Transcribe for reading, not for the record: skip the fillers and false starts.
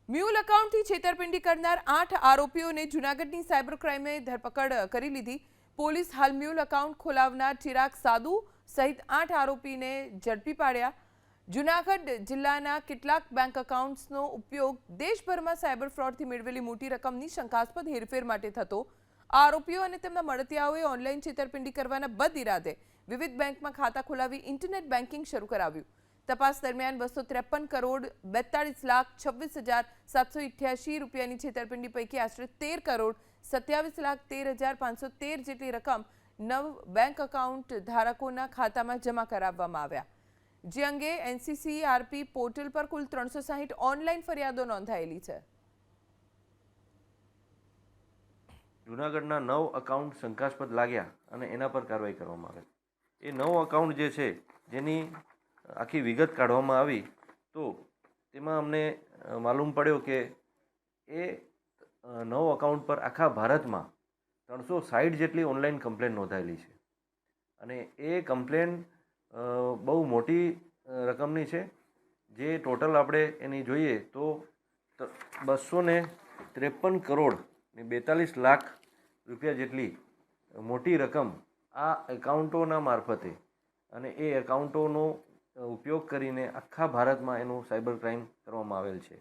Mule એકાઉન્ટથી છેતરપિંડી કરનાર 8 આરોપીઓને જૂનાગઢની સાયબર ક્રાઇમે ધરપકડ કરી લીધી। પોલીસ હાલ મ્યુલ એકાઉન્ટ ખોલાવનાર ચિરાગ સાધુ સહિત 8 આરોપીને ઝડપી પાડ્યા। જૂનાગઢ જિલ્લાના કેટલાક બેંક એકાઉન્ટ્સનો ઉપયોગ દેશભરમાં સાયબર ફ્રોડથી મેળવેલી મોટી રકમની શંકાસ્પદ હેરફેર માટે થતો। આરોપીઓ અને તેમના મળતિયાઓએ ઓનલાઈન છેતરપિંડી કરવાના બદ ઇરાદે વિવિધ બેંકમાં ખાતા ખોલાવી ઇન્ટરનેટ બેન્કિંગ શરૂ કરાવ્યું। तपास दरमियान 253 करोड़ 42,26,788 રૂપિયાની છેતરપિંડી પૈકી આશરે 13 કરોડ 27,13,513 જેટલી રકમ 9 બેંક એકાઉન્ટ ધારકોના ખાતામાં જમા કરાવવામાં આવ્યા। જે અંગે એનસીસીઆરપી પોર્ટલ પર કુલ 360 ઓનલાઈન ફરિયાદો નોંધાયેલી છે। જૂનાગઢના 9 એકાઉન્ટ શંકાસ્પદ લાગ્યા અને એના પર કાર્યવાહી કરવામાં આવે। એ 9 એકાઉન્ટ જે છે જેની આખી વિગત કાઢવામાં આવી તો તેમાં અમને માલુમ પડ્યો કે એ 9 એકાઉન્ટ પર આખા ભારતમાં 360 જેટલી ઓનલાઈન કમ્પ્લેન નોંધાયેલી છે અને એ કમ્પ્લેન બહુ મોટી રકમની છે। જે ટોટલ આપણે એની જોઈએ તો 253 કરોડ ને 42 લાખ રૂપિયા જેટલી મોટી રકમ આ એકાઉન્ટોના મારફતે અને એ એકાઉન્ટોનો ઉપયોગ કરીને આખા ભારતમાં એનું સાયબર ક્રાઇમ કરવામાં આવેલ છે।